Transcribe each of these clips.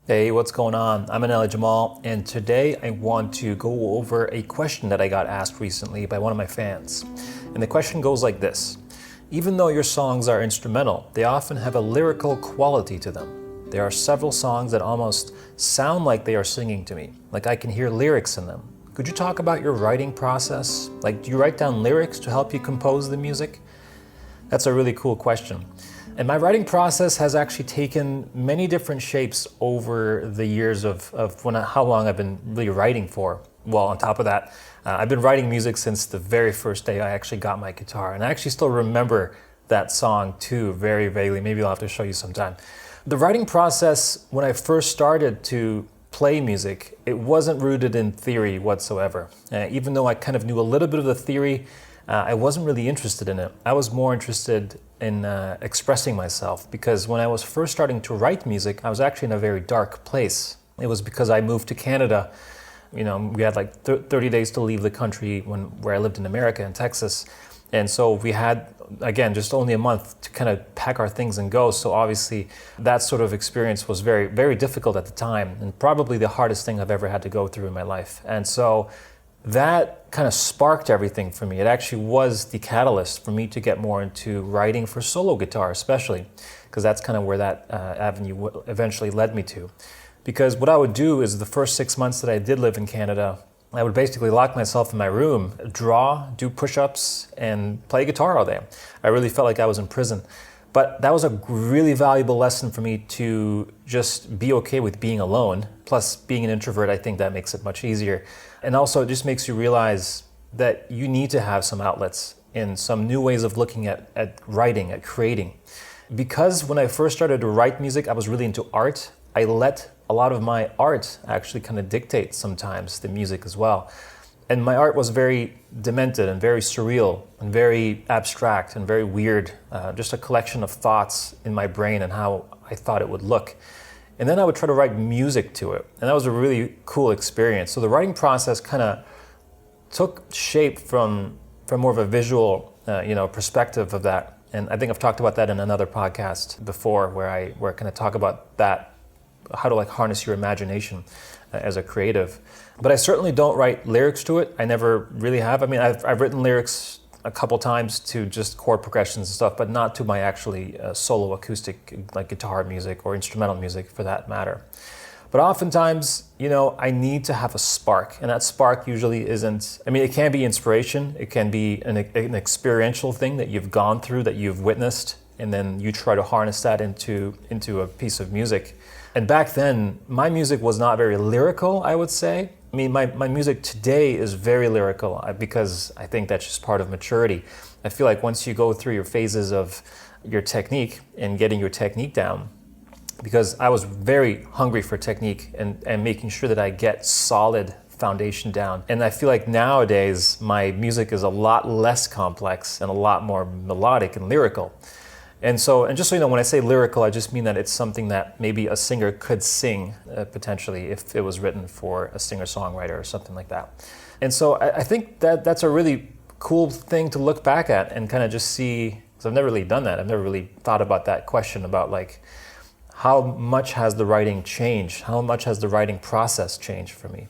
Hey, what's going on? I'm Maneli Jamal, and today I want to go over a question that I got asked recently by one of my fans. And the question goes like this. Even though your songs are instrumental, they often have a lyrical quality to them. There are several songs that almost sound like they are singing to me, like I can hear lyrics in them. Could you talk about your writing process? Like, do you write down lyrics to help you compose the music? That's a really cool question. And my writing process has actually taken many different shapes over the years of how long I've been really writing for. Well, on top of that, I've been writing music since the very first day I actually got my guitar. And I actually still remember that song too, very vaguely. Maybe I'll have to show you sometime. The writing process, when I first started to play music, it wasn't rooted in theory whatsoever. Even though I kind of knew a little bit of the theory, I wasn't really interested in it. I was more interested in expressing myself, because when I was first starting to write music, I was actually in a very dark place. It was because I moved to Canada. You know, we had like 30 days to leave the country where I lived in America, in Texas. And so we had, again, just only a month to kind of pack our things and go. So obviously that sort of experience was very, very difficult at the time, and probably the hardest thing I've ever had to go through in my life. And so that kind of sparked everything for me. It actually was the catalyst for me to get more into writing for solo guitar, especially, because that's kind of where that avenue eventually led me to. Because what I would do is the first 6 months that I did live in Canada, I would basically lock myself in my room, draw, do push-ups, and play guitar all day. I really felt like I was in prison. But that was a really valuable lesson for me to just be okay with being alone. Plus, being an introvert, I think that makes it much easier. And also, it just makes you realize that you need to have some outlets and some new ways of looking at writing, at creating. Because when I first started to write music, I was really into art. I let a lot of my art actually kind of dictate sometimes the music as well. And my art was very demented and very surreal and very abstract and very weird, just a collection of thoughts in my brain and how I thought it would look. And then I would try to write music to it. And that was a really cool experience. So the writing process kind of took shape from more of a visual perspective of that. And I think I've talked about that in another podcast before, where I kind of talk about that, how to like harness your imagination as a creative. But I certainly don't write lyrics to it. I never really have. I mean, I've written lyrics a couple times to just chord progressions and stuff, but not to my actually solo acoustic like guitar music or instrumental music for that matter. But oftentimes, I need to have a spark, and that spark usually isn't, it can be inspiration, it can be an experiential thing that you've gone through, that you've witnessed, and then you try to harness that into a piece of music. And back then, my music was not very lyrical, I would say. My music today is very lyrical because I think that's just part of maturity. I feel like once you go through your phases of your technique and getting your technique down, because I was very hungry for technique and making sure that I get solid foundation down. And I feel like nowadays my music is a lot less complex and a lot more melodic and lyrical. And just so you know, when I say lyrical, I just mean that it's something that maybe a singer could sing potentially if it was written for a singer-songwriter or something like that. And so I think that's a really cool thing to look back at and kind of just see, because I've never really done that. I've never really thought about that question about like, how much has the writing changed? How much has the writing process changed for me?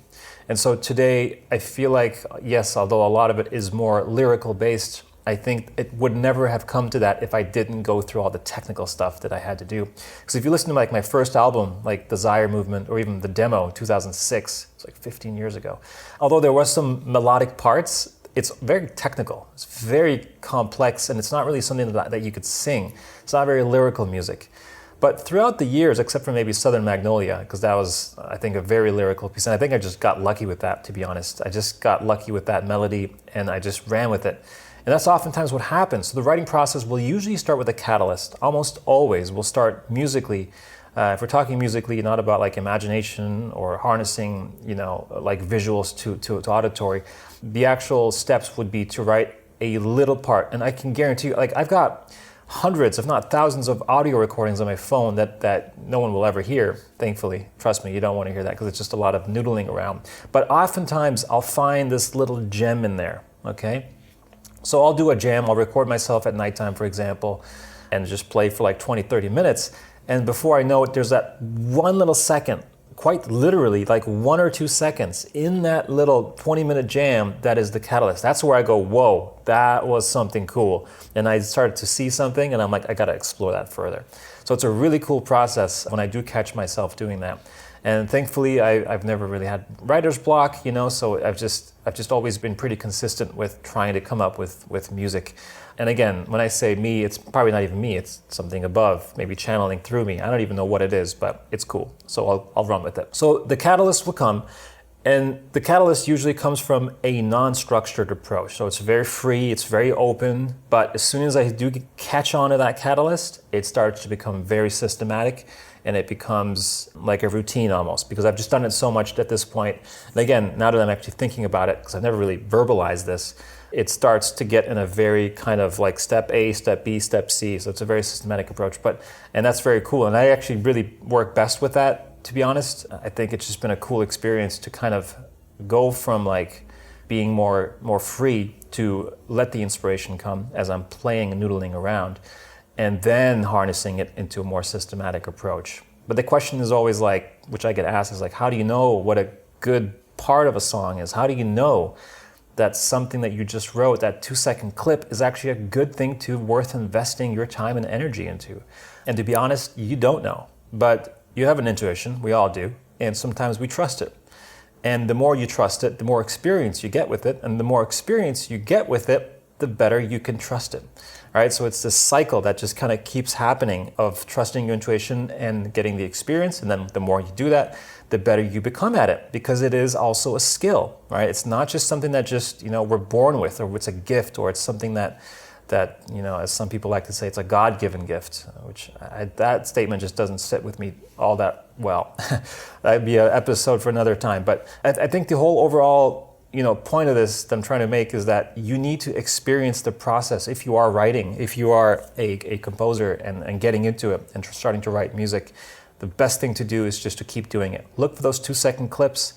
And so today, I feel like, yes, although a lot of it is more lyrical based, I think it would never have come to that if I didn't go through all the technical stuff that I had to do. Because if you listen to like my first album, like Desire Movement, or even the demo, 2006, it's like 15 years ago. Although there was some melodic parts, it's very technical. It's very complex, and it's not really something that you could sing. It's not very lyrical music. But throughout the years, except for maybe Southern Magnolia, because that was, I think, a very lyrical piece. And I think I just got lucky with that, to be honest. I just got lucky with that melody, and I just ran with it. And that's oftentimes what happens. So the writing process will usually start with a catalyst. Almost always will start musically. If we're talking musically, not about like imagination or harnessing, like visuals to auditory, the actual steps would be to write a little part. And I can guarantee you, like I've got hundreds, if not thousands of audio recordings on my phone that no one will ever hear, thankfully. Trust me, you don't want to hear that because it's just a lot of noodling around. But oftentimes I'll find this little gem in there, okay? So I'll do a jam, I'll record myself at nighttime, for example, and just play for like 20, 30 minutes. And before I know it, there's that one little second, quite literally like 1 or 2 seconds in that little 20-minute jam that is the catalyst. That's where I go, whoa, that was something cool. And I started to see something and I'm like, I gotta explore that further. So it's a really cool process when I do catch myself doing that. And thankfully, I've never really had writer's block, so I've just always been pretty consistent with trying to come up with music. And again, when I say me, it's probably not even me, it's something above, maybe channeling through me. I don't even know what it is, but it's cool. So I'll run with it. So the catalyst will come, and the catalyst usually comes from a non-structured approach. So it's very free, it's very open, but as soon as I do catch on to that catalyst, it starts to become very systematic, and it becomes like a routine almost, because I've just done it so much at this point. And again, now that I'm actually thinking about it, because I've never really verbalized this, it starts to get in a very kind of like step A, step B, step C. So it's a very systematic approach, and that's very cool. And I actually really work best with that, to be honest. I think it's just been a cool experience to kind of go from like being more free to let the inspiration come as I'm playing and noodling around, and then harnessing it into a more systematic approach. But the question is always like, which I get asked, is like, how do you know what a good part of a song is? How do you know that something that you just wrote, that 2-second clip, is actually a good thing worth investing your time and energy into? And to be honest, you don't know, but you have an intuition, we all do, and sometimes we trust it. And the more you trust it, the more experience you get with it, and the more experience you get with it, the better you can trust it. All right, so it's this cycle that just kind of keeps happening of trusting your intuition and getting the experience, and then the more you do that, the better you become at it, because it is also a skill, right? It's not just something that just, we're born with, or it's a gift, or it's something that as some people like to say, it's a God-given gift, which that statement just doesn't sit with me all that well. That'd be an episode for another time. But I think the whole overall point of this that I'm trying to make is that you need to experience the process. If you are writing, if you are a composer and getting into it and starting to write music, the best thing to do is just to keep doing it. Look for those 2-second clips,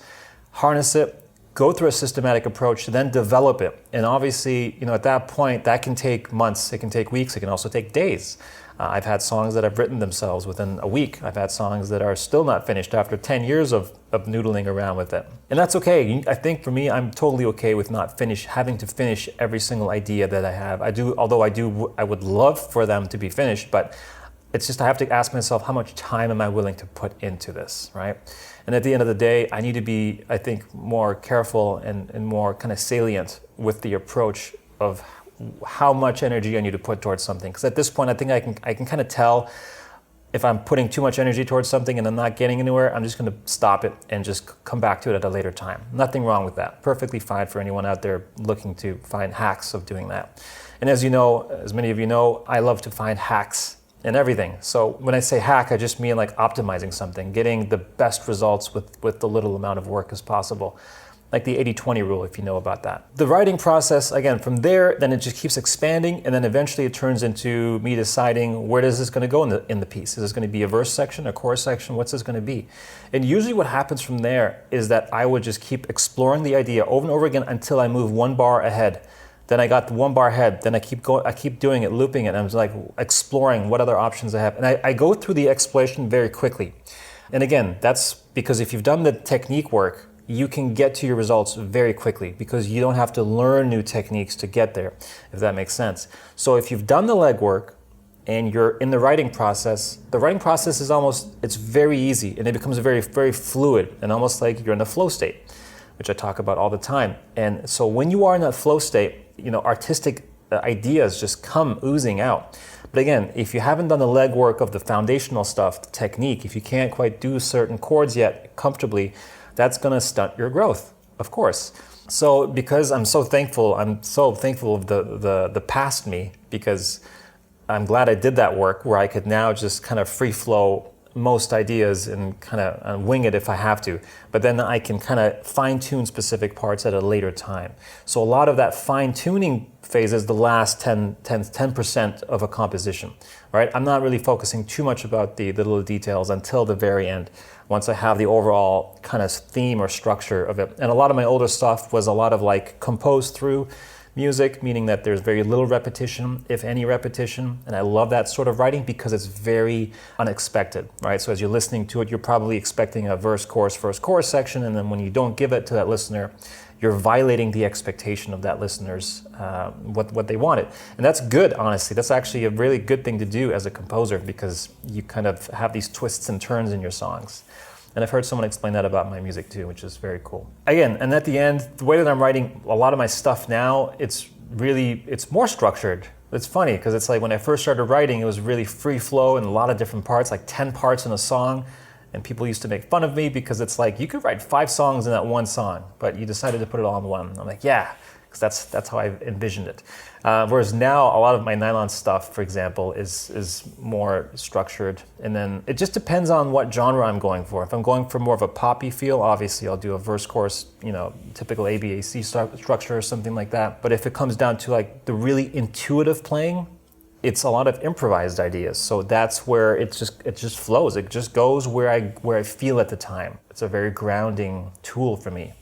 harness it, go through a systematic approach, then develop it. And obviously, at that point, that can take months, it can take weeks, it can also take days. I've had songs that have written themselves within a week. I've had songs that are still not finished after 10 years of noodling around with it. And that's okay. I think for me, I'm totally okay with not having to finish every single idea that I have. I would love for them to be finished, but it's just I have to ask myself, how much time am I willing to put into this, right? And at the end of the day, I need to be, I think, more careful and more kind of salient with the approach of how much energy I need to put towards something. Because at this point, I think I can kind of tell if I'm putting too much energy towards something and I'm not getting anywhere, I'm just going to stop it and just come back to it at a later time. Nothing wrong with that. Perfectly fine for anyone out there looking to find hacks of doing that. And as you know, as many of you know, I love to find hacks in everything. So when I say hack, I just mean like optimizing something, getting the best results with the little amount of work as possible. Like the 80-20 rule, if you know about that. The writing process, again, from there, then it just keeps expanding, and then eventually it turns into me deciding where is this going to go in the piece. Is this going to be a verse section, a chorus section? What's this going to be? And usually what happens from there is that I would just keep exploring the idea over and over again until I move one bar ahead. Then I got the one bar ahead, then I keep doing it, looping it, and I'm just like exploring what other options I have. And I go through the exploration very quickly. And again, that's because if you've done the technique work, you can get to your results very quickly because you don't have to learn new techniques to get there, if that makes sense. So if you've done the legwork and you're in the writing process is it's very easy, and it becomes very, very fluid and almost like you're in a flow state, which I talk about all the time. And so when you are in that flow state, artistic ideas just come oozing out. But again, if you haven't done the legwork of the foundational stuff, the technique, if you can't quite do certain chords yet comfortably, that's going to stunt your growth, of course. So because I'm so thankful of the past me, because I'm glad I did that work where I could now just kind of free flow most ideas and kind of wing it if I have to. But then I can kind of fine tune specific parts at a later time. So a lot of that fine tuning phase is the last 10% of a composition, right? I'm not really focusing too much about the little details until the very end, once I have the overall kind of theme or structure of it. And a lot of my older stuff was a lot of like composed through, music, meaning that there's very little repetition, if any repetition. And I love that sort of writing because it's very unexpected, right? So as you're listening to it, you're probably expecting a verse, chorus section. And then when you don't give it to that listener, you're violating the expectation of that listener's what they wanted. And that's good, honestly. That's actually a really good thing to do as a composer because you kind of have these twists and turns in your songs. And I've heard someone explain that about my music too, which is very cool. Again, and at the end, the way that I'm writing a lot of my stuff now, it's more structured. It's funny because it's like when I first started writing, it was really free flow and a lot of different parts, like 10 parts in a song. And people used to make fun of me because it's like, you could write 5 songs in that one song, but you decided to put it all in one. I'm like, yeah, because that's how I envisioned it. Whereas now, a lot of my nylon stuff, for example, is more structured. And then it just depends on what genre I'm going for. If I'm going for more of a poppy feel, obviously I'll do a verse chorus, typical ABAC structure or something like that. But if it comes down to like the really intuitive playing, it's a lot of improvised ideas. So that's where it just flows. It just goes where I feel at the time. It's a very grounding tool for me,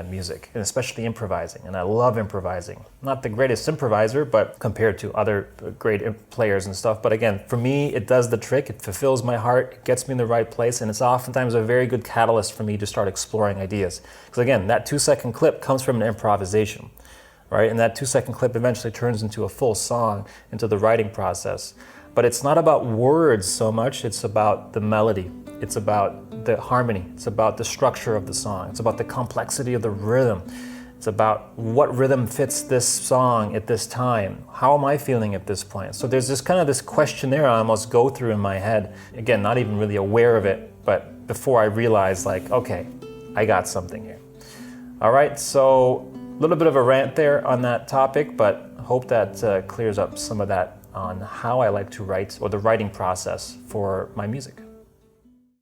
music, and especially improvising. And I love improvising. Not the greatest improviser, but compared to other great players and stuff. But again, for me, it does the trick. It fulfills my heart, it gets me in the right place, and it's oftentimes a very good catalyst for me to start exploring ideas. Because again, that 2-second clip comes from an improvisation. Right? And that 2-second clip eventually turns into a full song, into the writing process. But it's not about words so much, it's about the melody. It's about the harmony. It's about the structure of the song. It's about the complexity of the rhythm. It's about what rhythm fits this song at this time. How am I feeling at this point? So there's this questionnaire I almost go through in my head. Again, not even really aware of it, but before I realize like, okay, I got something here. All right, so a little bit of a rant there on that topic, but hope that clears up some of that on how I like to write or the writing process for my music.